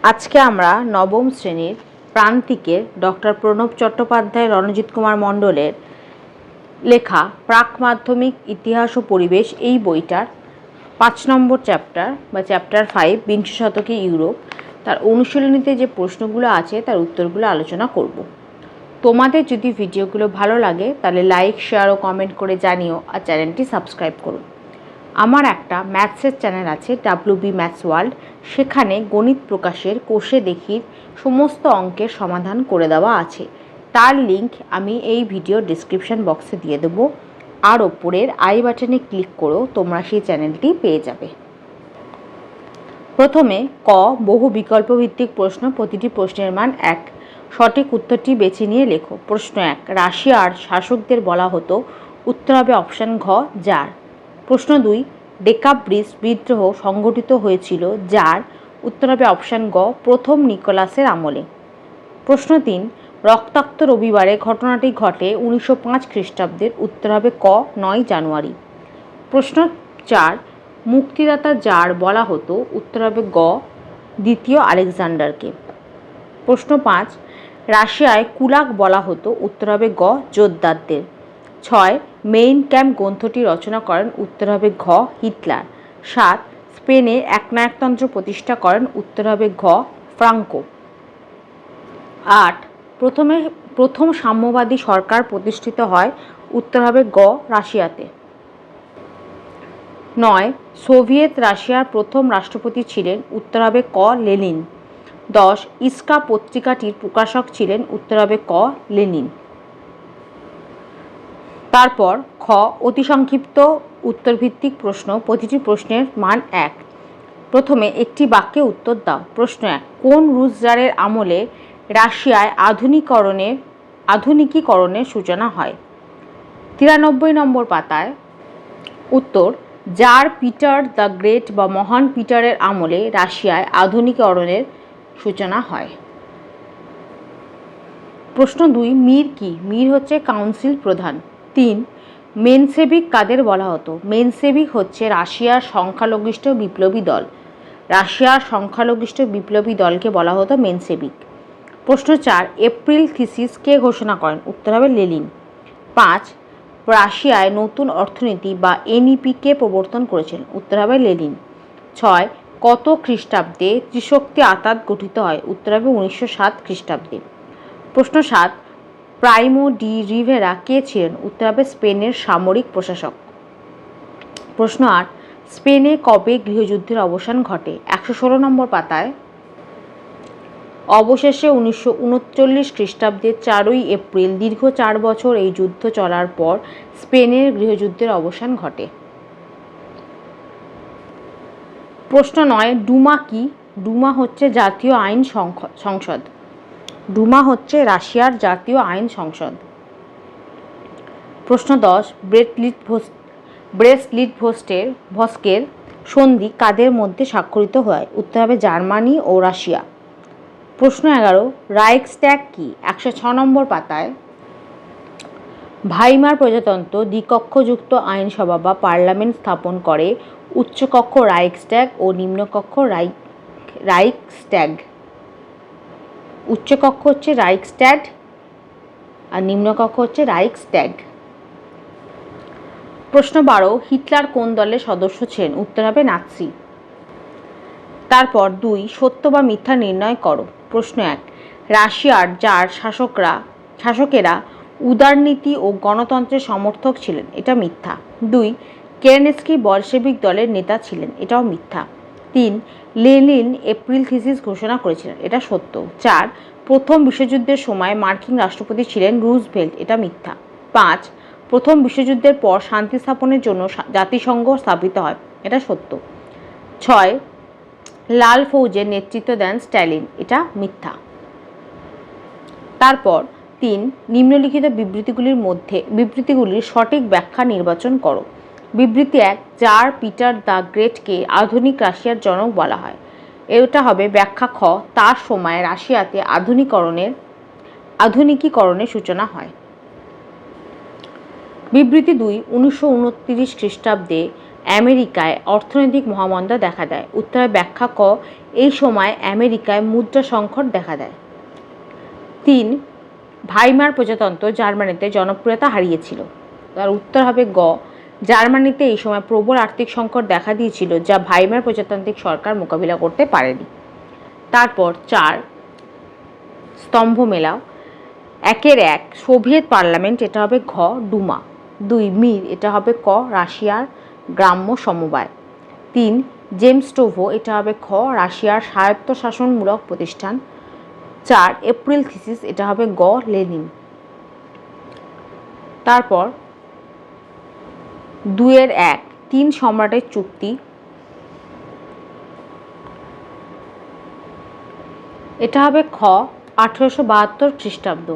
আজকে আমরা নবম শ্রেণীর প্রান্তিকের ডক্টর প্রণব চট্টোপাধ্যায় রণজিৎ কুমার মণ্ডলের লেখা প্রাক মাধ্যমিক ইতিহাস ও পরিবেশ এই বইটার 5 নম্বর চ্যাপ্টার বা চ্যাপ্টার 5 বিংশ শতকে ইউরোপ তার অনুশীলনীতে যে প্রশ্নগুলো আছে তার উত্তরগুলো আলোচনা করব। তোমাদের যদি ভিডিওগুলো ভালো লাগে তাহলে লাইক, শেয়ার ও কমেন্ট করে জানিও আর চ্যানেলটি সাবস্ক্রাইব করো। আমার একটা ম্যাথসের চ্যানেল আছে WB ম্যাথস ওয়ার্ল্ড, সেখানে গণিত প্রকাশের কোষে দেখির সমস্ত অঙ্কের সমাধান করে দেওয়া আছে। তার লিংক আমি এই ভিডিও ডিসক্রিপশন বক্সে দিয়ে দেবো, আর ওপরের আই বাটনে ক্লিক করেও তোমরা সেই চ্যানেলটি পেয়ে যাবে। প্রথমে ক, বহু বিকল্প ভিত্তিক প্রশ্ন, প্রতিটি প্রশ্নের মান 1। সঠিক উত্তরটি বেছে নিয়ে লেখো। প্রশ্ন 1, রাশিয়ার শাসকদের বলা হতো। উত্তর হবে অপশান ঘ, জার। প্রশ্ন 2, ডেকাব্রিজ বিদ্রোহ সংগঠিত হয়েছিল যার। উত্তর হবে অপশান গ, প্রথম নিকোলাসের আমলে। প্রশ্ন 3, রক্তাক্ত রবিবারে ঘটনাটি ঘটে 1905 খ্রিস্টাব্দের। উত্তর হবে ক, 9 জানুয়ারি। প্রশ্ন 4, মুক্তিদাতা জার বলা হতো। উত্তর হবে গ, দ্বিতীয় আলেকজান্ডারকে। প্রশ্ন 5, রাশিয়ায় কুলাক বলা হতো। উত্তর হবে গ, জোতদারদের। 6, মেইন ক্যাম্প গ্রন্থটি রচনা করেন। উত্তর হবে ঘ, হিটলার। 7, স্পেনে একনায়কতন্ত্র প্রতিষ্ঠা করেন। উত্তর হবে ঘ, ফ্রাঙ্কো। 8, প্রথম সাম্যবাদী সরকার প্রতিষ্ঠিত হয়। উত্তর হবে গ, রাশিয়াতে। 9, সোভিয়েত রাশিয়ার প্রথম রাষ্ট্রপতি ছিলেন। উত্তর হবে ক, লেনিন। 10, ইস্কা পত্রিকাটির প্রকাশক ছিলেন। উত্তর হবে ক, লেনিন। তারপর খ, অতি সংক্ষিপ্ত উত্তরভিত্তিক প্রশ্ন, প্রতিটি প্রশ্নের মান 1। প্রথমে একটি বাক্যে উত্তর দাও। প্রশ্ন 1, কোন রুশ জারের আমলে রাশিয়ায় আধুনিকীকরণের সূচনা হয়? 93 নম্বর পাতায়। উত্তর, জার পিটার দ্য গ্রেট বা মহান পিটারের আমলে রাশিয়ায় আধুনিকীকরণের সূচনা হয়। প্রশ্ন 2, মির কি? মির হচ্ছে কাউন্সিল প্রধান। 3, মেনসেভিক কাদের বলা হতো? মেনসেভিক হচ্ছে রাশিয়ার সংখ্যালঘিষ্ঠ বিপ্লবী দল। রাশিয়ার সংখ্যালঘিষ্ঠ বিপ্লবী দলকে বলা হতো মেনসেভিক। প্রশ্ন 4, এপ্রিল থিসিস কে ঘোষণা করেন? উত্তর হবে লেনিন। 5, রাশিয়ায় নতুন অর্থনীতি বা NEP কে প্রবর্তন করেছেন? উত্তর হবে লেনিন। 6, কত খ্রিস্টাব্দে ত্রিশক্তি আতাত গঠিত হয়? উত্তর হবে 1907 খ্রিস্টাব্দে। প্রশ্ন 7, প্রাইমো ডি রিভেরা কে ছিলেন? উত্তর হবে স্পেনের সামরিক প্রশাসক। প্রশ্ন 8, স্পেনে কবে গৃহযুদ্ধের অবসান ঘটে? 116 নম্বর পাতায়। অবশেষে 1939 খ্রিস্টাব্দের 4 এপ্রিল দীর্ঘ 4 বছর এই যুদ্ধ চলার পর স্পেনের গৃহযুদ্ধের অবসান ঘটে। প্রশ্ন 9, ডুমা কি? ডুমা হচ্ছে জাতীয় আইন সংসদ। ডুমা হচ্ছে রাশিয়ার জাতীয় আইন সংসদ। প্রশ্ন 10, ব্রেস্ট-লিটভস্কের সন্ধি কাদের মধ্যে স্বাক্ষরিত হয়? উত্তর হবে জার্মানি ও রাশিয়া। প্রশ্ন 11, রাইখস্ট্যাগ কি? 106 নম্বর পাতায়। ভাইমার প্রজাতন্ত্র দ্বিকক্ষযুক্ত আইনসভা বা পার্লামেন্ট স্থাপন করে। উচ্চকক্ষ রাইখস্ট্যাগ ও নিম্নকক্ষ রাইখস্ট্যাগ। উচ্চকক্ষ হচ্ছে রাইখস্ট্যাগ আর নিম্নকক্ষ হচ্ছে রাইখস্ট্যাগ। প্রশ্ন 12, হিটলার কোন দলের সদস্য ছিলেন? উত্তর হবে নাৎসি। তারপর 2, সত্য বা মিথ্যা নির্ণয় করো। প্রশ্ন 1, রাশিয়ার জার শাসকেরা উদারনীতি ও গণতন্ত্রের সমর্থক ছিলেন। এটা মিথ্যা। 2, কেরেনস্কি বলশেভিক দলের নেতা ছিলেন। এটাও মিথ্যা। 3, লেনিন এপ্রিল থিসিস ঘোষণা করেছিলেন। এটা সত্য। 4, প্রথম বিশ্বযুদ্ধের সময় মার্কিন রাষ্ট্রপতি ছিলেন রুজভেল্ট। এটা মিথ্যা। 5, প্রথম বিশ্বযুদ্ধের পর শান্তি স্থাপনের জন্য জাতিসংঘ স্থাপিত হয়। এটা সত্য। 6, লাল ফৌজের নেতৃত্ব দেন স্ট্যালিন। এটা মিথ্যা। তারপর 3, নিম্নলিখিত বিবৃতিগুলির সঠিক ব্যাখ্যা নির্বাচন করো। বিবৃতি 1, জার পিটার দ্য গ্রেটকে আধুনিক রাশিয়ার জনক বলা হয়। এটা হবে ব্যাখ্যা খ, তার সময় রাশিয়াতে আধুনিকীকরণের সূচনা হয়। বিবৃতি 2, 1929 খ্রিস্টাব্দে আমেরিকায় অর্থনৈতিক মহামন্দা দেখা দেয়? উত্তরে ব্যাখ্যা ক, এই সময় আমেরিকায় মুদ্রা সংকট দেখা দেয়। 3. ভাইমার প্রজাতন্ত্র জার্মানিতে জনপ্রিয়তা হারিয়েছিল? তার উত্তর হবে গ, জার্মানিতে এই সময় প্রবল আর্থিক সংকট দেখা দিয়েছিল, যা ভাইমার প্রজাতান্ত্রিক সরকার মোকাবিলা করতে পারেনি। তারপর 4, স্তম্ভ মেলাও। 1 সোভিয়েত পার্লামেন্ট, এটা হবে ঘ, ডুমা। 2 মির, এটা হবে ক, রাশিয়ার গ্রাম্য সমবায়। 3 জেমস্টোভো, এটা হবে খ, রাশিয়ার স্বায়ত্তশাসনমূলক প্রতিষ্ঠান। 4 এপ্রিল থিসিস, এটা হবে গ, লেনিন। তারপর 2-1 3 সম্রাটের চুক্তি, এটা হবে খ, 1872 খ্রিস্টাব্দ।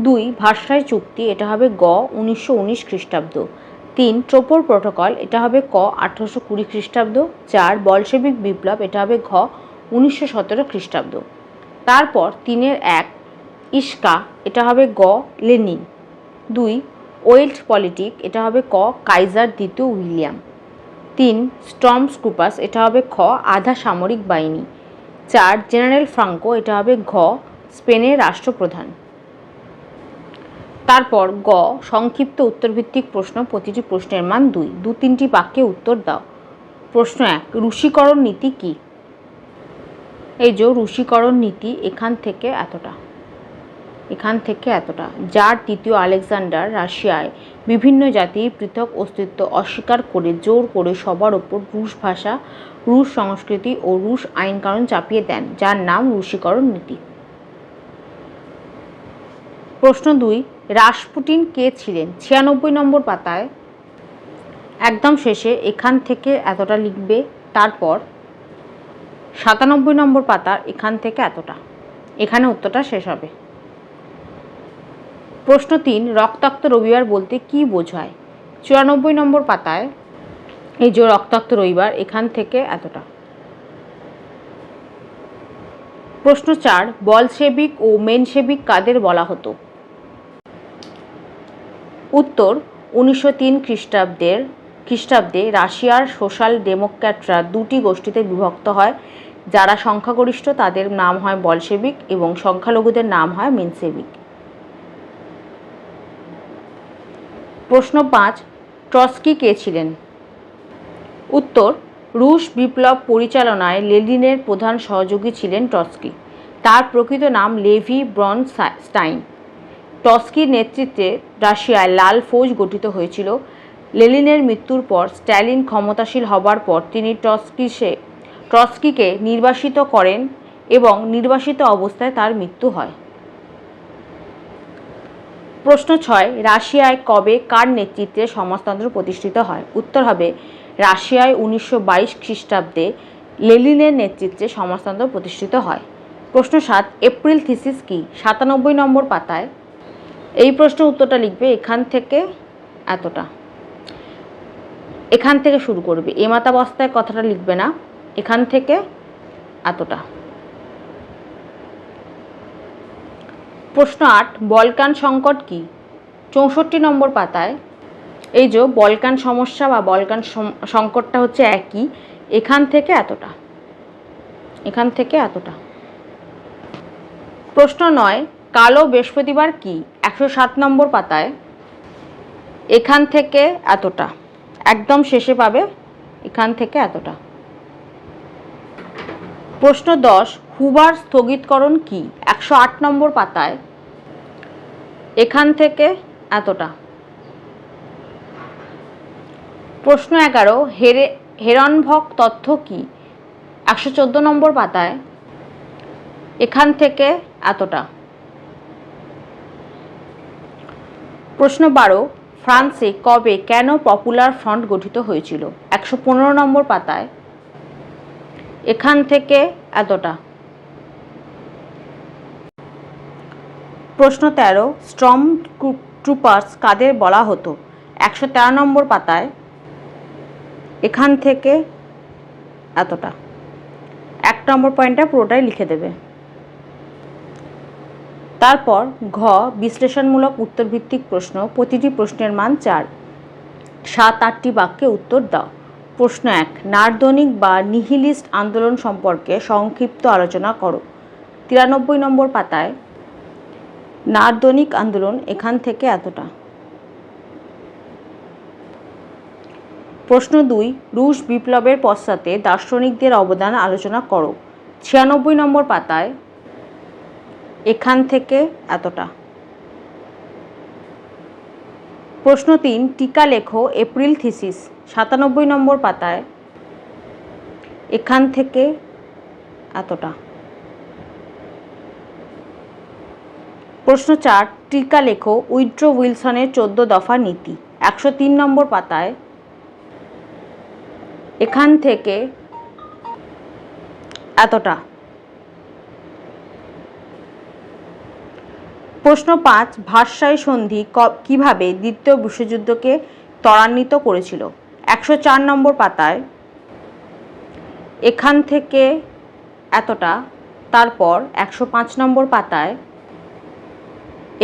2 ভার্সাই চুক্তি, এটা হবে গ, 1919 খ্রিস্টাব্দ। 3 ট্রোপোর প্রোটোকল, এটা হবে ক, 1820 খ্রিস্টাব্দ। 4 বলশেবিক বিপ্লব, এটা হবে ঘ, 1917 খ্রিস্টাব্দ। তারপর 3-1 ইস্কা, এটা হবে গ, লেনিন। 2 ওয়েল্ট পলিটিক, এটা হবে ক, কাইজার দ্বিতীয় উইলিয়াম। 3 স্টর্ম স্কুপাস, এটা হবে খ, আধা সামরিক বাহিনী। 4 জেনারেল ফ্রাঙ্কো, এটা হবে ঘ, স্পেনের রাষ্ট্রপ্রধান। তারপর গ সংক্ষিপ্ত উত্তরভিত্তিক প্রশ্ন, প্রতিটি প্রশ্নের মান 2। 2-3টি বাক্যে উত্তর দাও। প্রশ্ন 1 রুশীকরণ নীতি কি? এই যে রুশীকরণ নীতি, এখান থেকে এতটা, এখান থেকে এতটা। যার দ্বিতীয় আলেকজান্ডার রাশিয়ায় বিভিন্ন জাতির পৃথক অস্তিত্ব অস্বীকার করে জোর করে সবার ওপর রুশ ভাষা, রুশ সংস্কৃতি ও রুশ আইনকানুন চাপিয়ে দেন, যার নাম রুশীকরণ নীতি। প্রশ্ন 2 রাসপুটিন কে ছিলেন? 96 নম্বর পাতায় একদম শেষে এখান থেকে এতটা লিখবে। তারপর 97 নম্বর পাতার এখান থেকে এতটা, এখানে উত্তরটা শেষ হবে। প্রশ্ন 3 রক্তাক্ত রবিবার বলতে কি বোঝায়? 94 নম্বর পাতায় এই যে রক্তাক্ত রবিবার, এখান থেকে এতটা। প্রশ্ন 4 বলশেবিক ও মেনশেবিক কাদের বলা হতো? উত্তর 1903 খ্রিস্টাব্দে রাশিয়ার সোশ্যাল ডেমোক্র্যাটরা দুটি গোষ্ঠীতে বিভক্ত হয়। যারা সংখ্যাগরিষ্ঠ তাদের নাম হয় বলশেবিক এবং সংখ্যালঘুদের নাম হয় মেনশেবিক। প্রশ্ন 5 ট্রটস্কি কে ছিলেন? উত্তর রুশ বিপ্লব পরিচালনায় লেনিনের প্রধান সহযোগী ছিলেন ট্রটস্কি। তার প্রকৃত নাম লেভি ব্রনস্টাইন। ট্রটস্কির নেতৃত্বে রাশিয়ায় লাল ফৌজ গঠিত হয়েছিল। লেনিনের মৃত্যুর পর স্ট্যালিন ক্ষমতাসীন হবার পর তিনি ট্রটস্কিকে নির্বাসিত করেন এবং নির্বাসিত অবস্থায় তার মৃত্যু হয়। প্রশ্ন 6 রাশিয়ায় কবে কার নেতৃত্বে সমাজতন্ত্র প্রতিষ্ঠিত হয়? উত্তর হবে রাশিয়ায় 1922 খ্রিস্টাব্দে লেনিনের নেতৃত্বে সমাজতন্ত্র প্রতিষ্ঠিত হয়। প্রশ্ন 7 এপ্রিল থিসিস কি? 97 নম্বর পাতায় এই প্রশ্নের উত্তরটা লিখবে এখান থেকে এতটা, এখান থেকে শুরু করবে, এমাতাবস্থায় কথাটা লিখবে না, এখান থেকে এতটা। প্রশ্ন 8 বলকান সংকট কি? 64 নম্বর পাতায় এই যে বলকান সমস্যা বা বলকান সংকটটা হচ্ছে একই, এখান থেকে এতটা, এখান থেকে এতটা। প্রশ্ন 9 কালো বৃহস্পতিবার কি? 107 নম্বর পাতায় এখান থেকে এতটা, একদম শেষে পাবে, এখান থেকে এতটা। প্রশ্ন 10 হুবার স্থগিতকরণ কি? 108 নম্বর পাতায় এখান থেকে এতটা। প্রশ্ন 11 হেরনভক তথ্য কি? 114 নম্বর পাতায় এখান থেকে এতটা। প্রশ্ন 12 ফ্রান্সে কবে কেন পপুলার ফ্রন্ট গঠিত হয়েছিল? 115 নম্বর পাতায় এখান থেকে এতটা। প্রশ্ন 13 স্টর্ম ট্রুপার্স কাদের বলা হতো? 113 নম্বর পাতায় এখান থেকে এতটা। 1 নম্বর পয়েন্টটা পুরোটাই লিখে দেবে। তারপর ঘ বিশ্লেষণমূলক উত্তরভিত্তিক প্রশ্ন, প্রতিটি প্রশ্নের মান 4। 7-8টি বাক্যে উত্তর দাও। প্রশ্ন 1, নারদনিক বা নিহিলিস্ট আন্দোলন সম্পর্কে সংক্ষিপ্ত আলোচনা করো। 93 নম্বর পাতায় নারদনিক আন্দোলন এখান থেকে এতটা। প্রশ্ন 2, রুশ বিপ্লবের পশ্চাতে দার্শনিকদের অবদান আলোচনা করো। 96 নম্বর পাতায় এখান থেকে এতটা। প্রশ্ন 3, টিকা লেখো এপ্রিল থিসিস। 97 নম্বর পাতায় এখান থেকে এতটা। প্রশ্ন 4, টিকা লেখো উইড্রো উইলসনের 14 দফা নীতি। 103 নম্বর পাতায় এখান থেকে এতটা। প্রশ্ন 5, ভার্সাই সন্ধি কিভাবে দ্বিতীয় বিশ্বযুদ্ধকে ত্বরান্বিত করেছিল। 104 নম্বর পাতায় এখান থেকে এতটা। তারপর 105 নম্বর পাতায়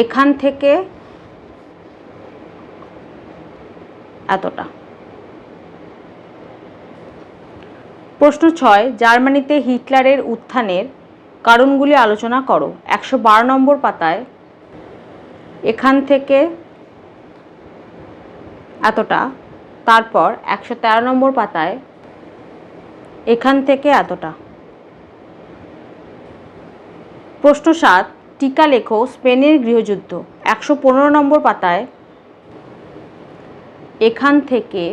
এখান থেকে এতটা। প্রশ্ন 6, জার্মানিতে হিটলারের উত্থানের কারণগুলি আলোচনা করো। 112 নম্বর পাতায় এখান থেকে এতটা। তারপর 113 নম্বর পাতায় এখান থেকে এতটা। প্রশ্ন 7, টিকা লেখো স্পেনের গৃহযুদ্ধ। 115 নম্বর পাতায় এখান থেকে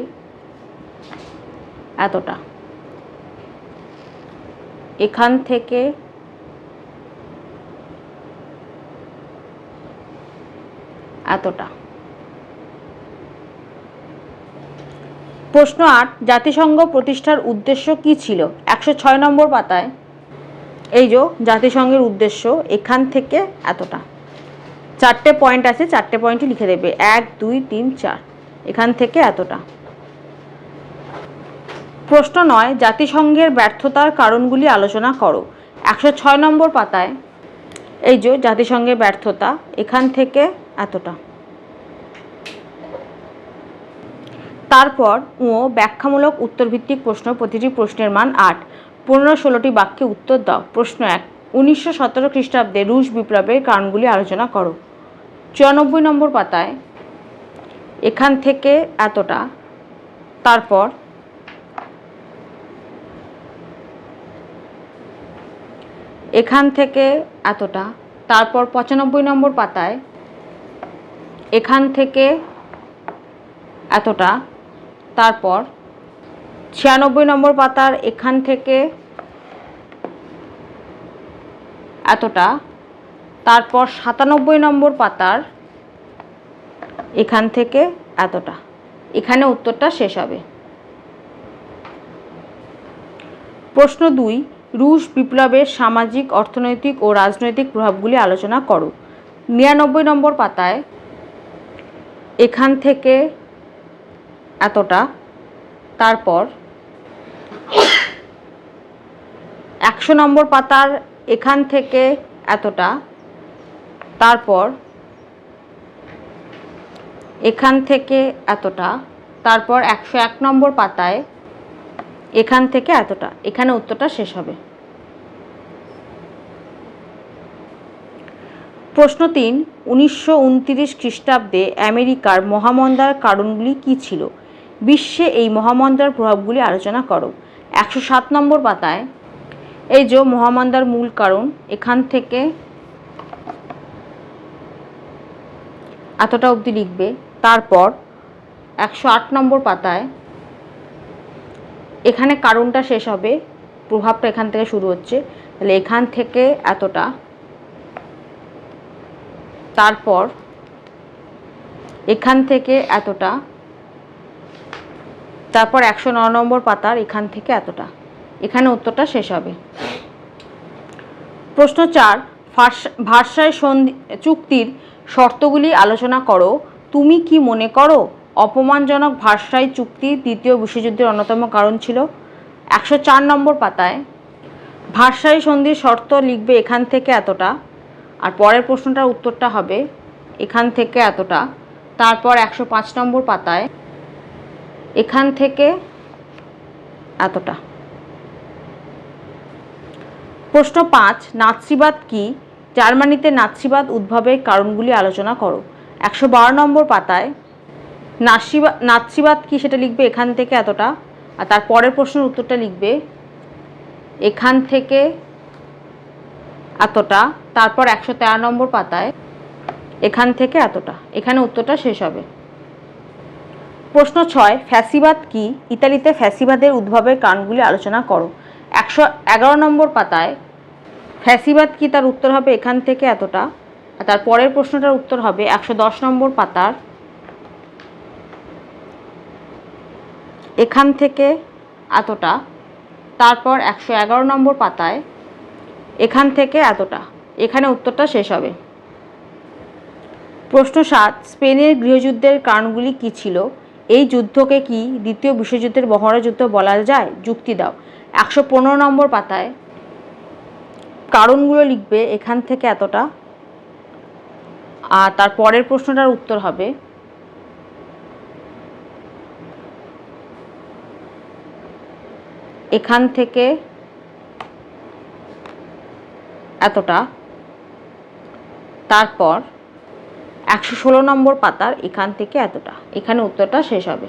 এতটা। এখান থেকে এতটা। প্রশ্ন 8, জাতিসংঘ প্রতিষ্ঠার উদ্দেশ্য কি ছিল। 106 নম্বর পাতায় এই যে জাতিসংঘের উদ্দেশ্য এখান থেকে এতটা। 4টে পয়েন্ট আছে, 4টে পয়েন্টই লিখে দেবে। 1 2 3 4, এখান থেকে এতটা। প্রশ্ন 9, জাতিসংঘের ব্যর্থতার কারণগুলি আলোচনা করো। 106 নম্বর পাতায় এই যে জাতিসংঘের ব্যর্থতা এখান থেকে এতটা। তারপর ব্যাখ্যামূলক উত্তরভিত্তিক প্রশ্ন, প্রতিটি প্রশ্নের মান 8। 15-16টি বাক্যে উত্তর দাও। প্রশ্ন 1, 1917 খ্রিস্টাব্দে রুশ বিপ্লবের কারণগুলি আলোচনা করো। 94 নম্বর পাতায় এখান থেকে এতটা। তারপর এখান থেকে এতটা। তারপর 95 নম্বর পাতায় এখান থেকে এতটা। তারপর 96 নম্বর পাতার এখান থেকে এতটা। তারপর 97 নম্বর পাতার এখান থেকে এতটা। এখানে উত্তরটা শেষ হবে। প্রশ্ন 2, রুশ বিপ্লবের সামাজিক, অর্থনৈতিক ও রাজনৈতিক প্রভাবগুলি আলোচনা করো। 99 নম্বর পাতায় এখান থেকে এতটা। তারপর 100 নম্বর পাতার এখান থেকে এতটা। তারপর এখান থেকে এতটা। তারপর 101 নম্বর পাতায় এখান থেকে এতটা। এখানে উত্তরটা শেষ হবে। প্রশ্ন 3, 1929 খ্রিস্টাব্দে আমেরিকার মহামন্দার কারণগুলি কী ছিল। বিশ্বে এই মহামন্দার প্রভাবগুলি আলোচনা করো। 107 নম্বর পাতায় এই যে মহামন্দার মূল কারণ এখান থেকে এতটা অবধি লিখবে। তারপর 108 নম্বর পাতায় এখানে কারণটা শেষ হবে, প্রভাবটা এখান থেকে শুরু হচ্ছে, তাহলে এখান থেকে এতটা। তারপর এখান থেকে এতটা। তারপর 109 নম্বর পাতার এখান থেকে এতটা। এখানে উত্তরটা শেষ হবে। প্রশ্ন 4, ভার্সাই সন্ধি চুক্তির শর্তগুলি আলোচনা করো। তুমি কি মনে করো অপমানজনক ভার্সাই চুক্তি দ্বিতীয় বিশ্বযুদ্ধের অন্যতম কারণ ছিল। 104 নম্বর পাতায় ভার্সাই সন্ধির শর্ত লিখবে এখান থেকে এতটা, আর পরের প্রশ্নটার উত্তরটা হবে এখান থেকে এতটা। তারপর 105 নম্বর পাতায় এখান থেকে এতটা। প্রশ্ন ৫, নাৎসিবাদ কি? জার্মানিতে নাৎসিবাদ উদ্ভবের কারণগুলি আলোচনা করো। ১১২ নম্বর পাতায় নাৎসিবাদ কি সেটা লিখবে এখান থেকে এতটা, আর তার পরের প্রশ্নের উত্তরটা লিখবে এখান থেকে এতটা, তারপর ১১৩ নম্বর পাতায় এখান থেকে এতটা, এখানে উত্তরটা শেষ হবে। প্রশ্ন ৬, ফ্যাসিবাদ কি? ইতালিতে ফ্যাসিবাদের উদ্ভবের কারণগুলি আলোচনা করো। ১১১ নম্বর পাতায় ফ্যাসিবাদ কি, তার উত্তর হবে এখান থেকে এতটা, আর তার পরের প্রশ্নটার উত্তর হবে ১১০ নম্বর পাতার এখান থেকে এতটা, তারপর ১১১ নম্বর পাতায় এখান থেকে এতটা, এখানে উত্তরটা শেষ হবে। প্রশ্ন ৭, স্পেনের গৃহযুদ্ধের কারণগুলি কী ছিল? এই যুদ্ধকে কি দ্বিতীয় বিশ্বযুদ্ধের মহড়া যুদ্ধ বলা যায়? যুক্তি দাও। ১১৫ নম্বর পাতায় কারণগুলো লিখবে এখান থেকে এতটা, আর তার পরের প্রশ্নটার উত্তর হবে এখান থেকে এতটা, তারপর ১১৬ নম্বর পাতার এখান থেকে এতটা, এখানে উত্তরটা শেষ হবে।